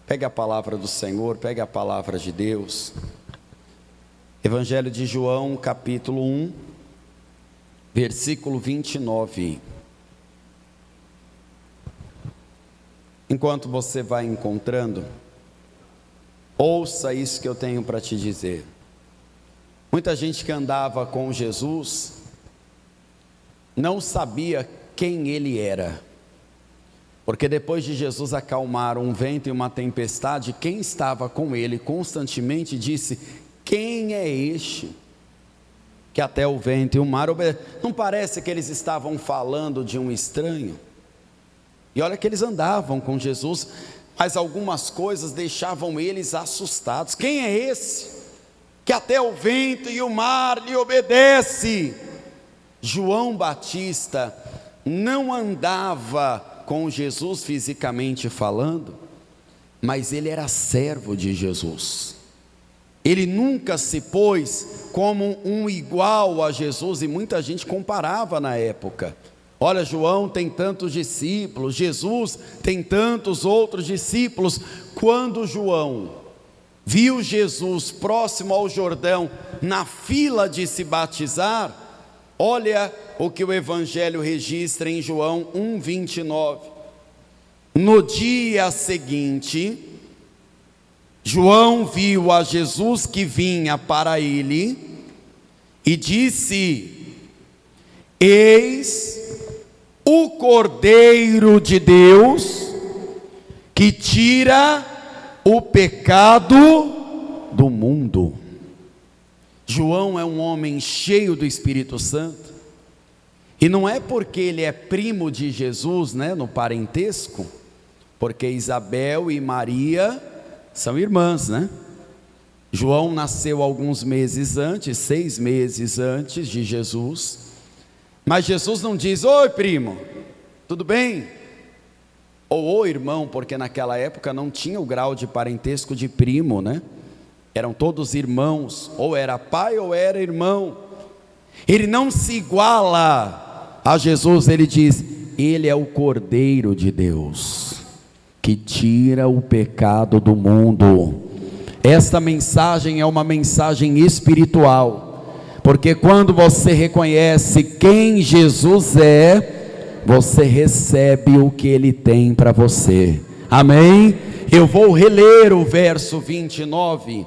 Pegue a palavra do Senhor, pegue a palavra de Deus. Evangelho de João, capítulo 1, versículo 29. Enquanto você vai encontrando, ouça isso que eu tenho para te dizer. Muita gente que andava com Jesus não sabia quem ele era, porque depois de Jesus acalmar um vento e uma tempestade, quem estava com ele constantemente disse: quem é este que até o vento e o mar obedecem? Não parece que eles estavam falando de um estranho? E olha que eles andavam com Jesus, mas algumas coisas deixavam eles assustados. Quem é esse que até o vento e o mar lhe obedece? João Batista não andava com Jesus fisicamente falando, mas ele era servo de Jesus. Ele nunca se pôs como um igual a Jesus, e muita gente comparava na época. Olha, João tem tantos discípulos, Jesus tem tantos outros discípulos. Quando João viu Jesus próximo ao Jordão, na fila de se batizar, olha o que o Evangelho registra em João 1:29. No dia seguinte, João viu a Jesus que vinha para ele e disse: eis o Cordeiro de Deus que tira o pecado do mundo. João é um homem cheio do Espírito Santo, e não é porque ele é primo de Jesus, no parentesco, porque Isabel e Maria são irmãs, João nasceu alguns meses antes, 6 meses antes de Jesus, mas Jesus não diz: oi primo, tudo bem? Ou oi irmão, porque naquela época não tinha o grau de parentesco de primo, eram todos irmãos, ou era pai ou era irmão. Ele não se iguala a Jesus, ele diz: ele é o Cordeiro de Deus, que tira o pecado do mundo. Esta mensagem é uma mensagem espiritual, porque quando você reconhece quem Jesus é, você recebe o que ele tem para você. Amém? Eu vou reler o verso 29,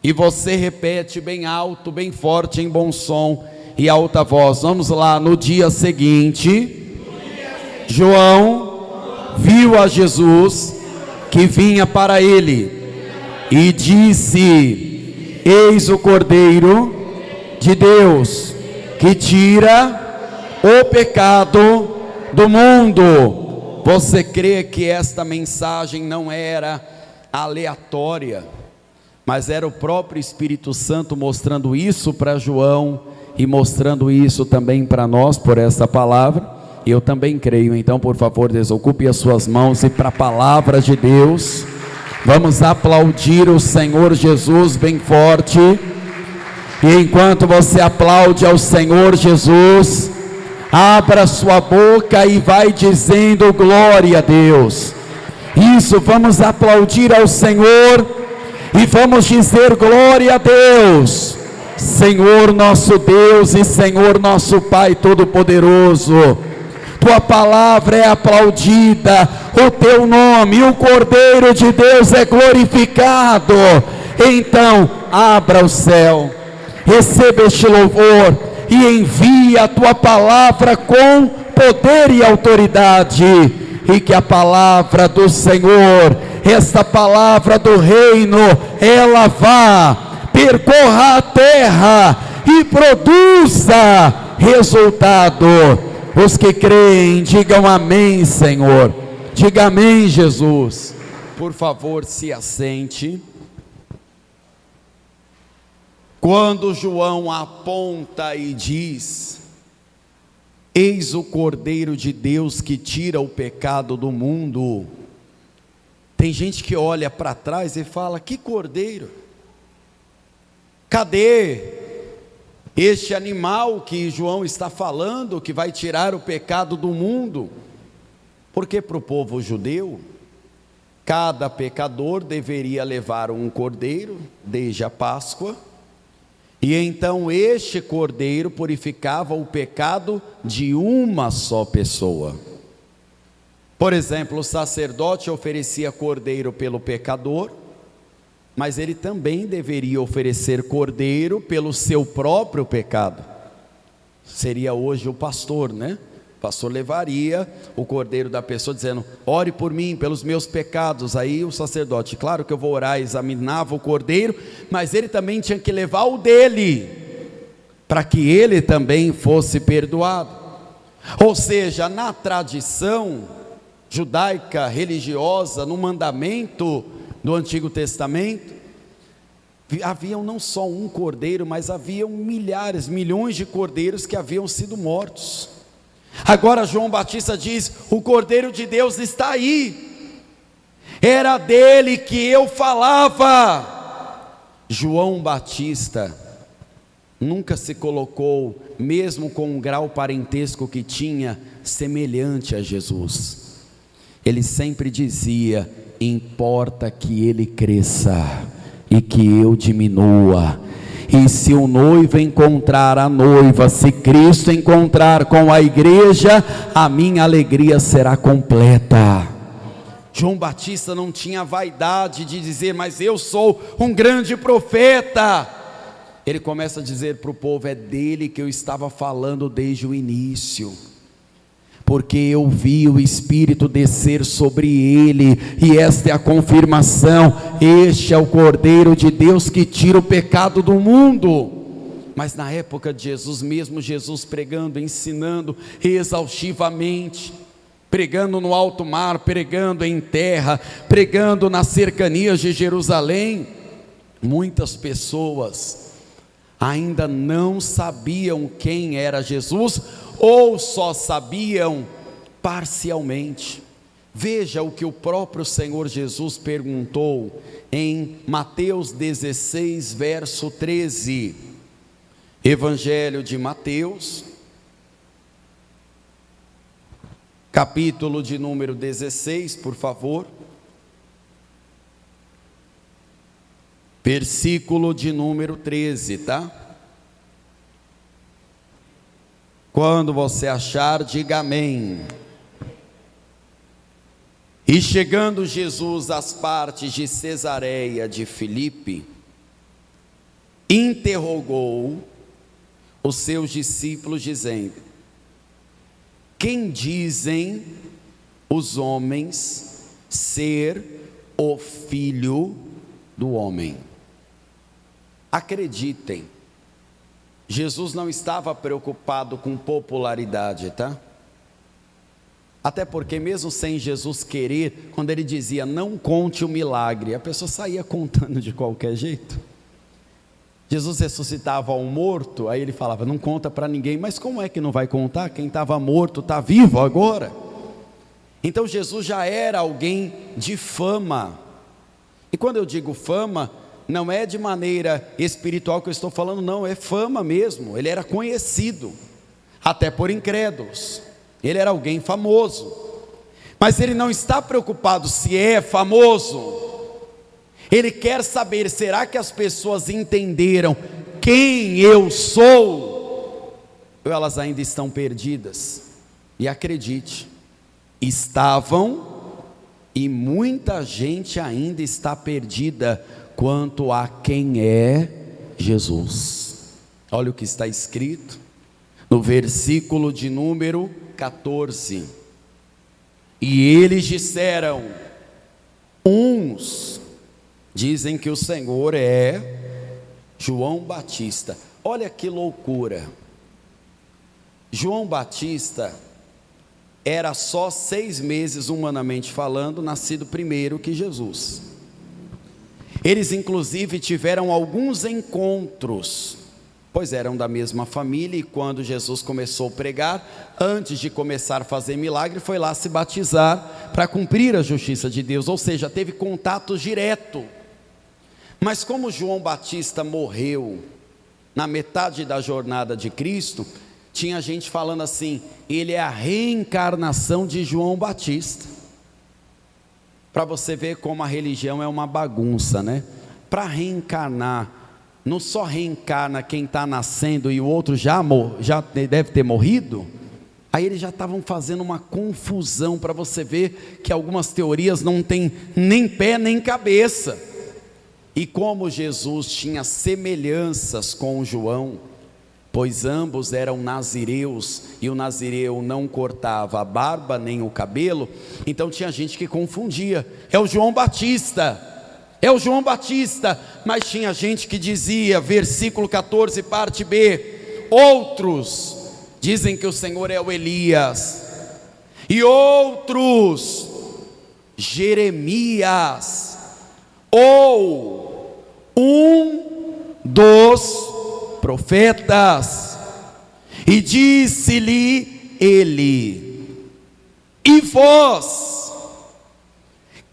e você repete bem alto, bem forte, em bom som e alta voz. Vamos lá. No dia seguinte, João viu a Jesus que vinha para ele e disse: eis o Cordeiro de Deus que tira o pecado do mundo. Você crê que esta mensagem não era aleatória, mas era o próprio Espírito Santo mostrando isso para João e mostrando isso também para nós por essa palavra? E eu também creio. Então, por favor, desocupe as suas mãos e para a palavra de Deus, vamos aplaudir o Senhor Jesus bem forte. E enquanto você aplaude ao Senhor Jesus, abra sua boca e vai dizendo glória a Deus. Isso, vamos aplaudir ao Senhor e vamos dizer glória a Deus. Senhor nosso Deus e Senhor nosso Pai Todo-Poderoso, tua palavra é aplaudida, o teu nome, o Cordeiro de Deus é glorificado. Então abra o céu, receba este louvor e envia a tua palavra com poder e autoridade, e que a palavra do Senhor, esta palavra do reino, ela vá, percorra a terra e produza resultado. Os que creem, digam amém, Senhor. Diga amém, Jesus. Por favor, se assente. Quando João aponta e diz: eis o Cordeiro de Deus que tira o pecado do mundo, tem gente que olha para trás e fala: que cordeiro? Cadê este animal que João está falando, que vai tirar o pecado do mundo? Porque para o povo judeu, Cada pecador deveria levar um cordeiro desde a Páscoa, e então este cordeiro purificava o pecado de uma só pessoa. Por exemplo, o sacerdote oferecia cordeiro pelo pecador, mas ele também deveria oferecer cordeiro pelo seu próprio pecado. Seria hoje o pastor, né? O pastor levaria o cordeiro da pessoa dizendo: ore por mim, pelos meus pecados. Aí o sacerdote, claro que eu vou orar, examinava o cordeiro, mas ele também tinha que levar o dele, para que ele também fosse perdoado. Ou seja, na tradição judaica, religiosa, no mandamento do Antigo Testamento, haviam não só um cordeiro, mas haviam milhares, milhões de cordeiros que haviam sido mortos. Agora João Batista diz: o Cordeiro de Deus está aí, era dele que eu falava. João Batista nunca se colocou, mesmo com o grau parentesco que tinha, semelhante a Jesus. Ele sempre dizia: importa que ele cresça e que eu diminua. E se o noivo encontrar a noiva, se Cristo encontrar com a igreja, a minha alegria será completa. João Batista não tinha vaidade de dizer: mas eu sou um grande profeta. Ele começa a dizer para o povo: é dele que eu estava falando desde o início, porque eu vi o Espírito descer sobre ele, e esta é a confirmação: este é o Cordeiro de Deus que tira o pecado do mundo. Mas na época de Jesus, mesmo Jesus pregando, ensinando exaustivamente, pregando no alto mar, pregando em terra, pregando nas cercanias de Jerusalém, muitas pessoas ainda não sabiam quem era Jesus, ou só sabiam parcialmente. Veja o que o próprio Senhor Jesus perguntou em Mateus 16, verso 13. Evangelho de Mateus, capítulo de número 16, por favor. Versículo de número 13, tá? Quando você achar, diga amém. E chegando Jesus às partes de Cesareia de Filipe, interrogou os seus discípulos, dizendo: quem dizem os homens ser o Filho do Homem? Acreditem, Jesus não estava preocupado com popularidade, tá? Até porque mesmo sem Jesus querer, quando ele dizia: não conte o milagre, a pessoa saía contando de qualquer jeito. Jesus ressuscitava um morto, aí ele falava: não conta para ninguém. Mas como é que não vai contar? Quem estava morto está vivo agora. Então Jesus já era alguém de fama. E quando eu digo fama, não é de maneira espiritual que eu estou falando, não, é fama mesmo. Ele era conhecido, até por incrédulos. Ele era alguém famoso, mas ele não está preocupado se é famoso. Ele quer saber: será que as pessoas entenderam quem eu sou? Ou elas ainda estão perdidas? E acredite, estavam, e muita gente ainda está perdida quanto a quem é Jesus. Olha o que está escrito no versículo de número 14: e eles disseram, uns dizem que o Senhor é João Batista. Olha que loucura. João Batista era só 6 meses, humanamente falando, nascido primeiro que Jesus. Eles inclusive tiveram alguns encontros, pois eram da mesma família, e quando Jesus começou a pregar, antes de começar a fazer milagre, foi lá se batizar para cumprir a justiça de Deus, ou seja, teve contato direto. Mas como João Batista morreu na metade da jornada de Cristo, tinha gente falando assim: ele é a reencarnação de João Batista. Para você ver como a religião é uma bagunça, né? Para reencarnar, não só reencarna quem está nascendo e o outro já deve ter morrido. Aí eles já estavam fazendo uma confusão, para você ver que algumas teorias não têm nem pé nem cabeça. E como Jesus tinha semelhanças com João, pois ambos eram nazireus, e o nazireu não cortava a barba nem o cabelo, então tinha gente que confundia, é o João Batista, mas tinha gente que dizia, versículo 14, parte B, outros dizem que o Senhor é o Elias, e outros, Jeremias, ou um dos profetas. E disse-lhe ele: e vós,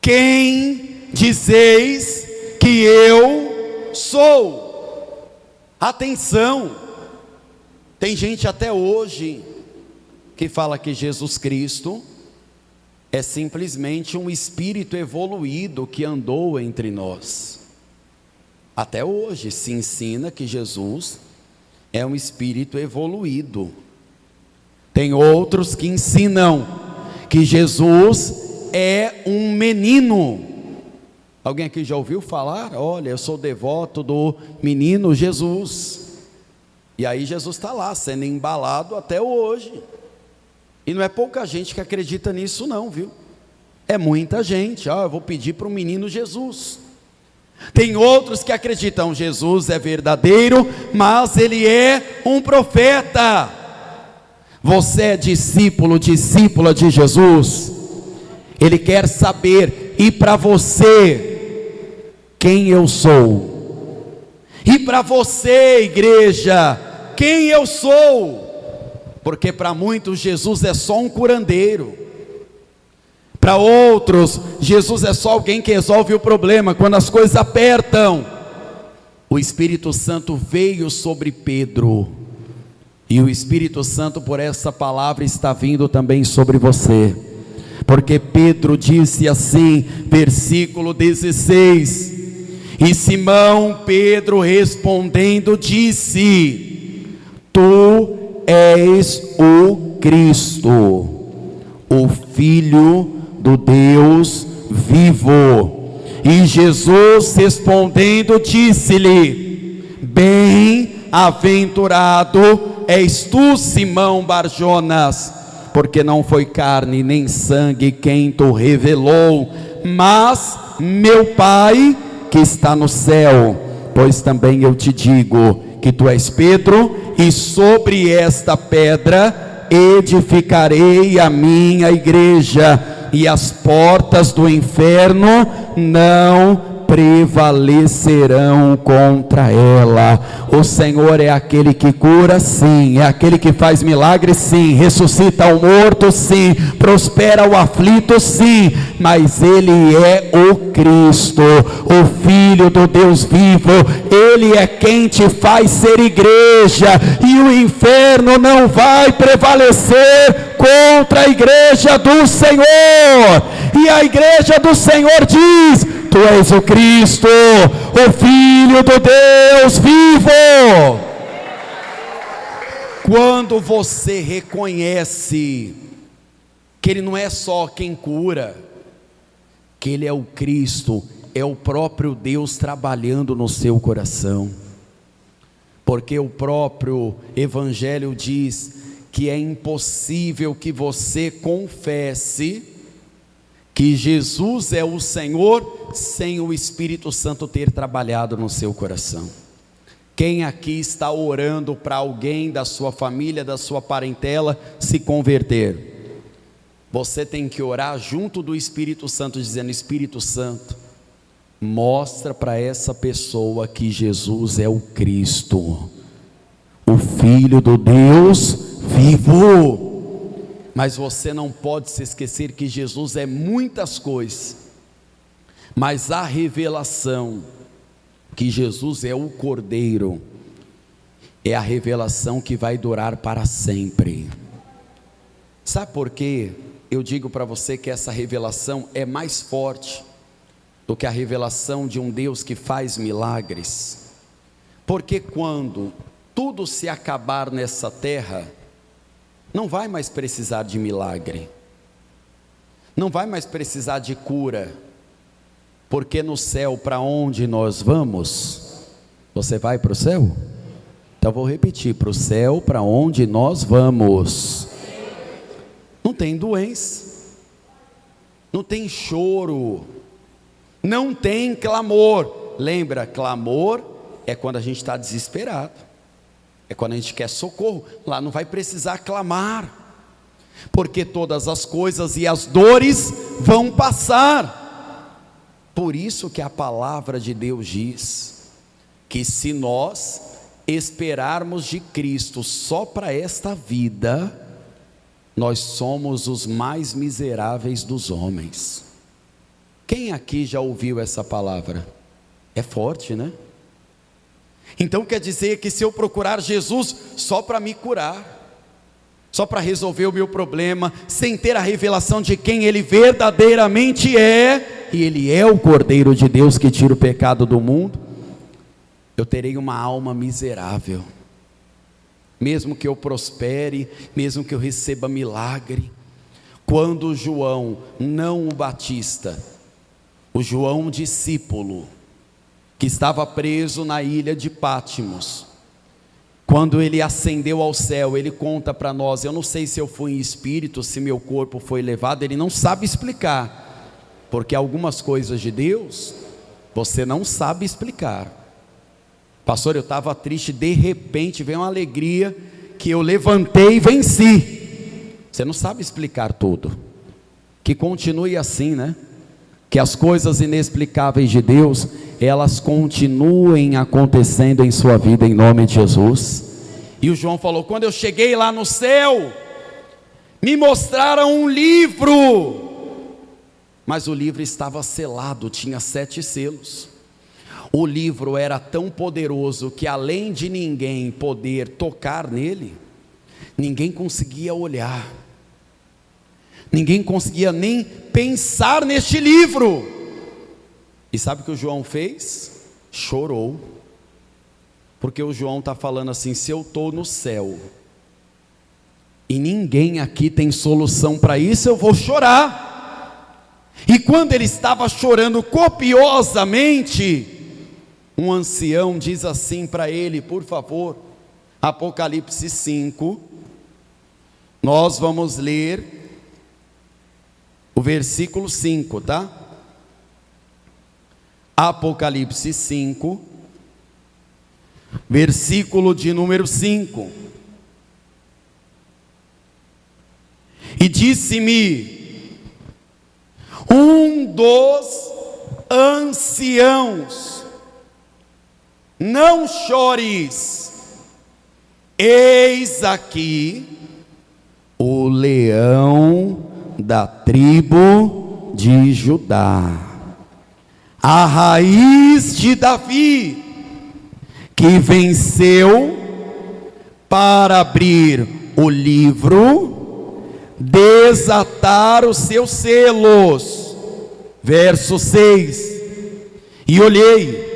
quem dizeis que eu sou? Atenção, tem gente até hoje que fala que Jesus Cristo é simplesmente um espírito evoluído que andou entre nós. Até hoje se ensina que Jesus é um espírito evoluído. Tem outros que ensinam que Jesus é um menino. Alguém aqui já ouviu falar? Olha, eu sou devoto do menino Jesus. E aí Jesus está lá, sendo embalado até hoje. E não é pouca gente que acredita nisso não, viu? É muita gente. Eu vou pedir para o menino Jesus. Tem outros que acreditam, Jesus é verdadeiro, mas ele é um profeta. Você é discípula de Jesus. Ele quer saber, e para você, quem eu sou? E para você, igreja, quem eu sou? Porque para muitos Jesus é só um curandeiro. Para outros, Jesus é só alguém que resolve o problema quando as coisas apertam. O Espírito Santo veio sobre Pedro, e o Espírito Santo por essa palavra está vindo também sobre você, porque Pedro disse assim, versículo 16, e Simão Pedro respondendo disse: tu és o Cristo, o Filho do Deus vivo. E Jesus respondendo disse-lhe: bem-aventurado és tu, Simão Barjonas, porque não foi carne nem sangue quem tu revelou, mas meu Pai que está no céu. Pois também eu te digo que tu és Pedro, e sobre esta pedra edificarei a minha igreja, e as portas do inferno não prevalecerão contra ela. O Senhor é aquele que cura, sim, é aquele que faz milagres, sim, ressuscita o morto, sim, prospera o aflito, sim, mas Ele é o Cristo, o Filho do Deus vivo. Ele é quem te faz ser igreja, e o inferno não vai prevalecer contra a igreja do Senhor. E a igreja do Senhor diz: tu és o Cristo, o Filho do Deus vivo. Quando você reconhece que Ele não é só quem cura, que Ele é o Cristo, é o próprio Deus trabalhando no seu coração, porque o próprio Evangelho diz que é impossível que você confesse que Jesus é o Senhor sem o Espírito Santo ter trabalhado no seu coração. Quem aqui está orando para alguém da sua família, da sua parentela se converter? Você tem que orar junto do Espírito Santo, dizendo: Espírito Santo, mostra para essa pessoa que Jesus é o Cristo, o Filho do Deus vivo. Mas você não pode se esquecer que Jesus é muitas coisas, mas a revelação que Jesus é o Cordeiro é a revelação que vai durar para sempre. Sabe por quê? eu digo para você que essa revelação é mais forte do que a revelação de um Deus que faz milagres. Porque quando tudo se acabar nessa terra, não vai mais precisar de milagre, não vai mais precisar de cura, porque no céu, para onde nós vamos? Você vai para o céu? Então vou repetir: para o céu, para onde nós vamos. Não tem doença, não tem choro, não tem clamor. Lembra, clamor é quando a gente está desesperado, é quando a gente quer socorro. Lá não vai precisar clamar, porque todas as coisas e as dores vão passar. Por isso que a palavra de Deus diz que se nós esperarmos de Cristo só para esta vida, nós somos os mais miseráveis dos homens. Quem aqui já ouviu essa palavra? É forte, né? Então quer dizer que se eu procurar Jesus só para me curar, só para resolver o meu problema, sem ter a revelação de quem Ele verdadeiramente é, e Ele é o Cordeiro de Deus que tira o pecado do mundo, eu terei uma alma miserável. Mesmo que eu prospere, mesmo que eu receba milagre. Quando João, não o Batista, o João discípulo, que estava preso na ilha de Pátimos, quando ele ascendeu ao céu, ele conta para nós, eu não sei se eu fui em espírito, se meu corpo foi levado, ele não sabe explicar, porque algumas coisas de Deus, você não sabe explicar. Pastor, eu estava triste, de repente veio uma alegria, que eu levantei e venci. Você não sabe explicar tudo. Que continue assim, né? Que as coisas inexplicáveis de Deus, elas continuem acontecendo em sua vida, em nome de Jesus. E o João falou: quando eu cheguei lá no céu, me mostraram um livro, mas o livro estava selado, tinha 7 selos. O livro era tão poderoso que, além de ninguém poder tocar nele, ninguém conseguia olhar, ninguém conseguia nem pensar neste livro. E sabe o que o João fez? Chorou, porque o João está falando assim: se eu estou no céu e ninguém aqui tem solução para isso, eu vou chorar. E quando ele estava chorando copiosamente, um ancião diz assim para ele: por favor, Apocalipse 5, nós vamos ler o versículo 5, tá? Apocalipse 5, versículo de número 5. E disse-me um dos anciãos: não chores, eis aqui o leão da tribo de Judá, a raiz de Davi, que venceu para abrir o livro, desatar os seus selos. Verso 6: e olhei,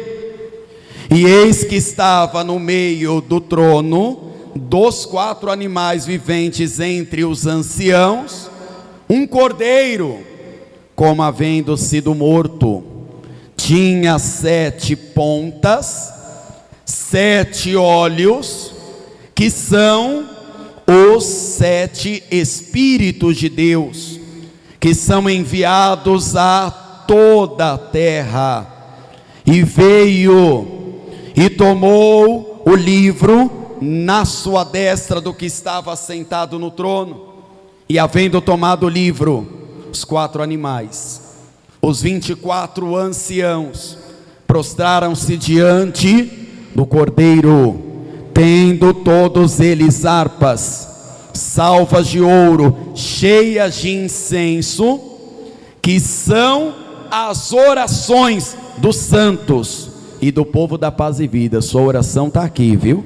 e eis que estava no meio do trono, dos 4 animais viventes entre os anciãos, um cordeiro, como havendo sido morto. Tinha 7 pontas, 7 olhos, que são os 7 Espíritos de Deus, que são enviados a toda a terra. E veio e tomou o livro na sua destra do que estava sentado no trono. E havendo tomado o livro, os 4 animais, os 24 anciãos, prostraram-se diante do Cordeiro, tendo todos eles harpas, salvas de ouro, cheias de incenso, que são as orações dos santos e do povo da paz e vida. Sua oração está aqui, viu?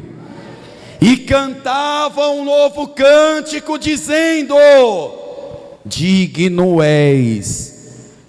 E cantavam um novo cântico, dizendo: digno és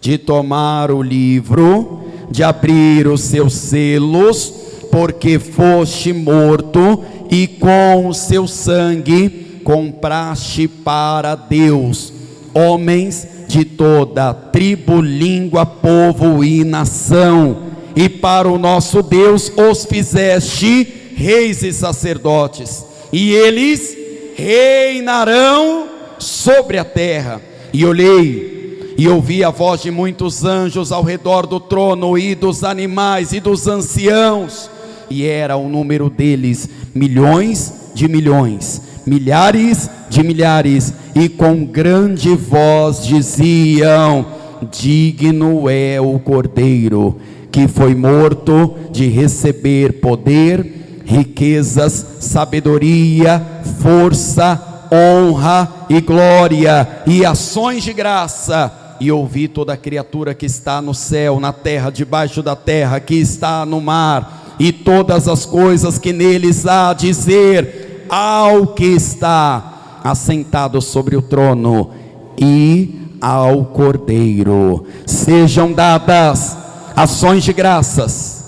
de tomar o livro, de abrir os seus selos, porque foste morto e com o seu sangue compraste para Deus homens de toda tribo, língua, povo e nação, e para o nosso Deus os fizeste reis e sacerdotes, e eles reinarão sobre a terra. E olhei e ouvi a voz de muitos anjos ao redor do trono, e dos animais e dos anciãos, e era o número deles milhões de milhões, milhares de milhares, e com grande voz diziam: digno é o Cordeiro que foi morto de receber poder, riquezas, sabedoria, força, honra e glória e ações de graça. E ouvi toda criatura que está no céu, na terra, debaixo da terra, que está no mar, e todas as coisas que neles há, dizer ao que está assentado sobre o trono e ao Cordeiro: sejam dadas ações de graças,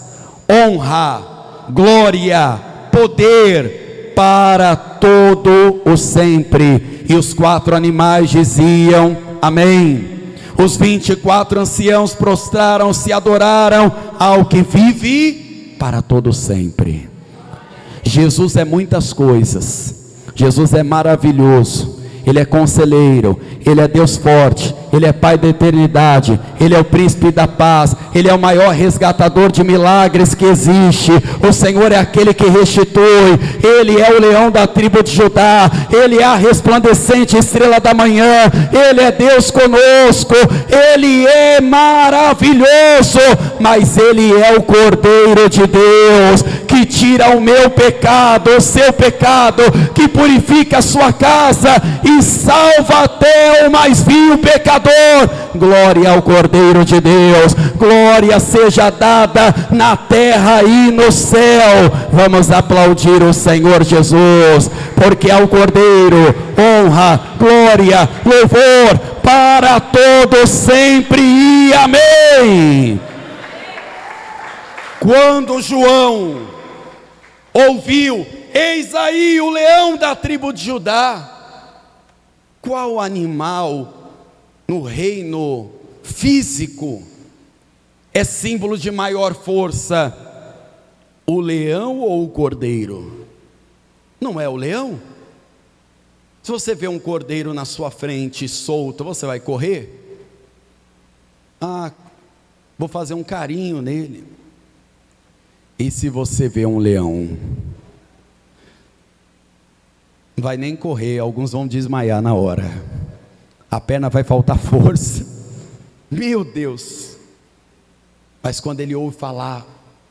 honra, glória, poder para todo o sempre. E os 4 animais diziam: amém. Os 24 anciãos prostraram-se e adoraram ao que vive para todo sempre. Jesus é muitas coisas. Jesus é maravilhoso. Ele é conselheiro, Ele é Deus forte, Ele é Pai da eternidade, Ele é o príncipe da paz, Ele é o maior resgatador de milagres que existe. O Senhor é aquele que restitui, Ele é o leão da tribo de Judá, Ele é a resplandecente estrela da manhã, Ele é Deus conosco, Ele é maravilhoso, mas Ele é o Cordeiro de Deus, que tira o meu pecado, o seu pecado, que purifica a sua casa e salva até o mais vil pecador. Glória ao Cordeiro de Deus, glória seja dada na terra e no céu. Vamos aplaudir o Senhor Jesus, porque ao Cordeiro honra, glória, louvor para todos sempre, e amém. Quando João ouviu: eis aí o leão da tribo de Judá. Qual animal no reino físico é símbolo de maior força? O leão ou o cordeiro? Não é o leão? Se você vê um cordeiro na sua frente solto, você vai correr? Vou fazer um carinho nele. E se você vê um leão? Não vai nem correr, alguns vão desmaiar na hora, a perna vai faltar força, meu Deus. Mas quando ele ouve falar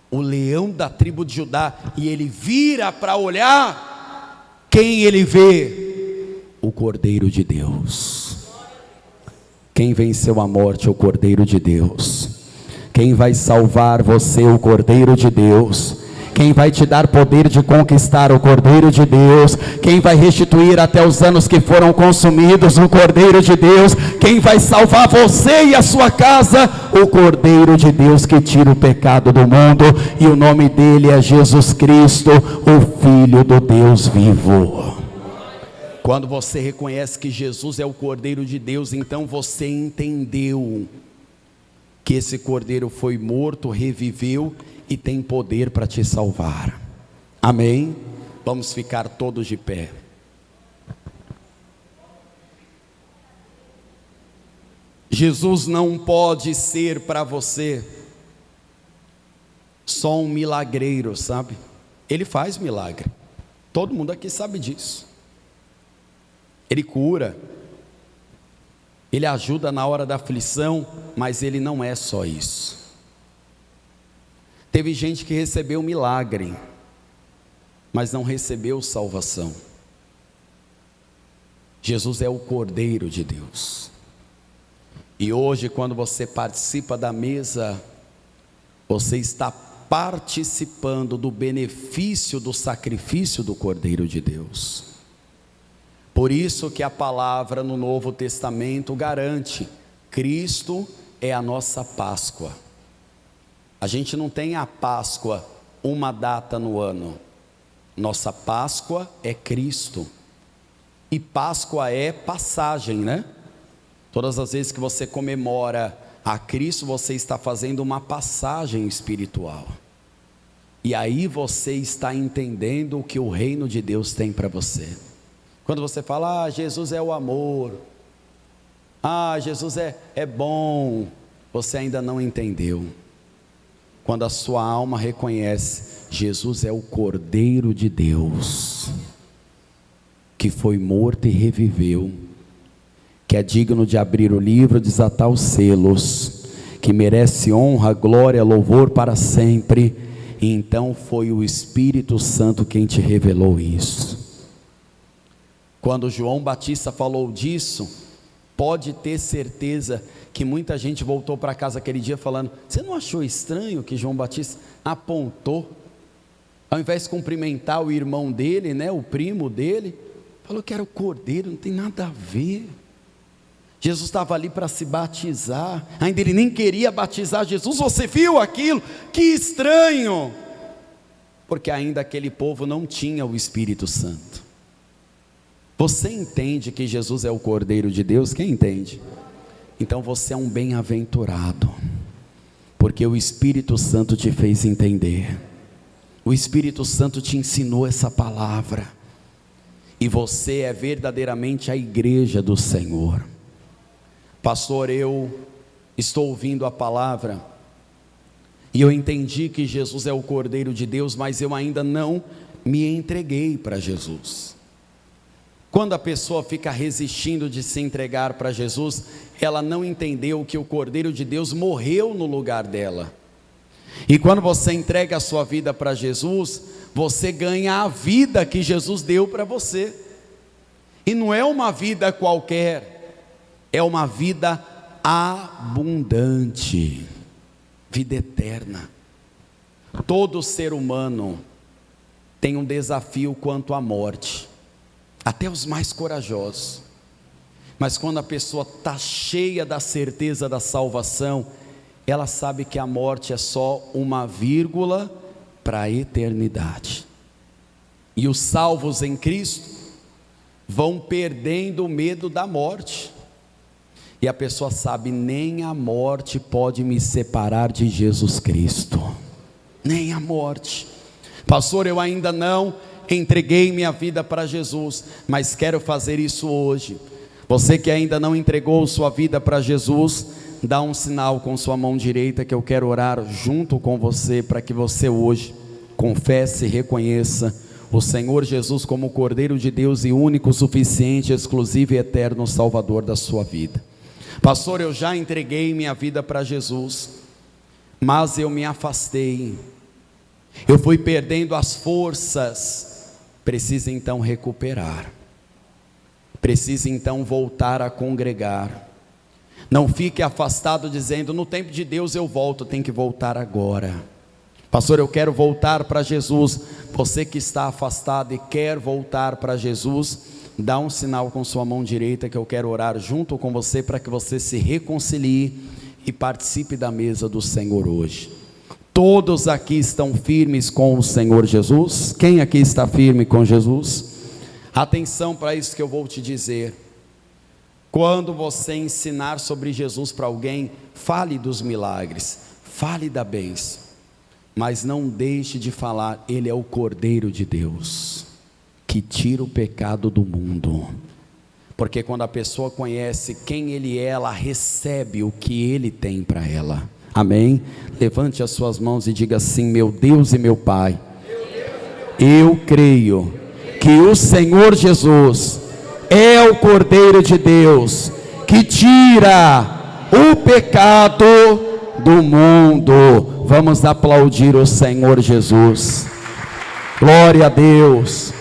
o leão da tribo de Judá, e ele vira para olhar, quem ele vê? O Cordeiro de Deus. Quem venceu a morte? O Cordeiro de Deus. Quem vai salvar você? O Cordeiro de Deus. Quem vai te dar poder de conquistar? O Cordeiro de Deus. Quem vai restituir até os anos que foram consumidos? O Cordeiro de Deus. Quem vai salvar você e a sua casa? O Cordeiro de Deus, que tira o pecado do mundo, e o nome dele é Jesus Cristo, o Filho do Deus vivo. Quando você reconhece que Jesus é o Cordeiro de Deus, então você entendeu que esse Cordeiro foi morto, reviveu e tem poder para te salvar. Amém? Vamos ficar todos de pé. Jesus não pode ser para você só um milagreiro, sabe? Ele faz milagre, todo mundo aqui sabe disso. Ele cura, ele ajuda na hora da aflição, mas ele não é só isso. Teve gente que recebeu milagre, mas não recebeu salvação. Jesus é o Cordeiro de Deus. E hoje, quando você participa da mesa, você está participando do benefício do sacrifício do Cordeiro de Deus. Por isso que a palavra no Novo Testamento garante: Cristo é a nossa Páscoa. A gente não tem a Páscoa uma data no ano. Nossa Páscoa é Cristo. E Páscoa é passagem, né? Todas as vezes que você comemora a Cristo, você está fazendo uma passagem espiritual. E aí você está entendendo o que o reino de Deus tem para você. Quando você fala: Jesus é o amor, Jesus é bom, você ainda não entendeu. Quando a sua alma reconhece: Jesus é o Cordeiro de Deus, que foi morto e reviveu, que é digno de abrir o livro, desatar os selos, que merece honra, glória, louvor para sempre. E então foi o Espírito Santo quem te revelou isso. Quando João Batista falou disso, pode ter certeza que muita gente voltou para casa aquele dia falando: você não achou estranho que João Batista apontou, ao invés de cumprimentar o irmão dele, né, o primo dele, falou que era o Cordeiro? Não tem nada a ver. Jesus estava ali para se batizar, ainda ele nem queria batizar Jesus. Você viu aquilo? Que estranho! Porque ainda aquele povo não tinha o Espírito Santo. Você entende que Jesus é o Cordeiro de Deus? Quem entende? Então você é um bem-aventurado, porque o Espírito Santo te fez entender. O Espírito Santo te ensinou essa palavra, e você é verdadeiramente a igreja do Senhor. Pastor, eu estou ouvindo a palavra e eu entendi que Jesus é o Cordeiro de Deus, mas eu ainda não me entreguei para Jesus. Quando a pessoa fica resistindo de se entregar para Jesus, ela não entendeu que o Cordeiro de Deus morreu no lugar dela. E quando você entrega a sua vida para Jesus, você ganha a vida que Jesus deu para você. E não é uma vida qualquer, é uma vida abundante, vida eterna. Todo ser humano tem um desafio quanto à morte, até os mais corajosos. Mas quando a pessoa está cheia da certeza da salvação, ela sabe que a morte é só uma vírgula para a eternidade. E os salvos em Cristo vão perdendo o medo da morte. E a pessoa sabe: nem a morte pode me separar de Jesus Cristo. Nem a morte. Pastor, eu ainda não entreguei minha vida para Jesus, mas quero fazer isso hoje. Você que ainda não entregou sua vida para Jesus, dá um sinal com sua mão direita que eu quero orar junto com você, para que você hoje confesse e reconheça o Senhor Jesus como o Cordeiro de Deus e único, suficiente, exclusivo e eterno Salvador da sua vida. Pastor, eu já entreguei minha vida para Jesus, mas eu me afastei, eu fui perdendo as forças. Precisa então recuperar, precisa então voltar a congregar. Não fique afastado dizendo: no tempo de Deus eu volto. Tem que voltar agora. Pastor, eu quero voltar para Jesus. Você que está afastado e quer voltar para Jesus, dá um sinal com sua mão direita que eu quero orar junto com você, para que você se reconcilie e participe da mesa do Senhor hoje. Todos aqui estão firmes com o Senhor Jesus? Quem aqui está firme com Jesus? Atenção para isso que eu vou te dizer. Quando você ensinar sobre Jesus para alguém, fale dos milagres, fale da bênção, mas não deixe de falar: Ele é o Cordeiro de Deus, que tira o pecado do mundo. Porque quando a pessoa conhece quem Ele é, ela recebe o que Ele tem para ela. Amém? Levante as suas mãos e diga assim: meu Deus e meu Pai, eu creio que o Senhor Jesus é o Cordeiro de Deus, que tira o pecado do mundo. Vamos aplaudir o Senhor Jesus. Glória a Deus.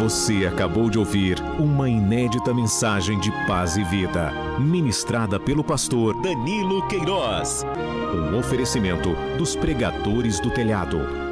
Você acabou de ouvir uma inédita mensagem de paz e vida, ministrada pelo pastor Danilo Queiroz. Um oferecimento dos Pregadores do Telhado.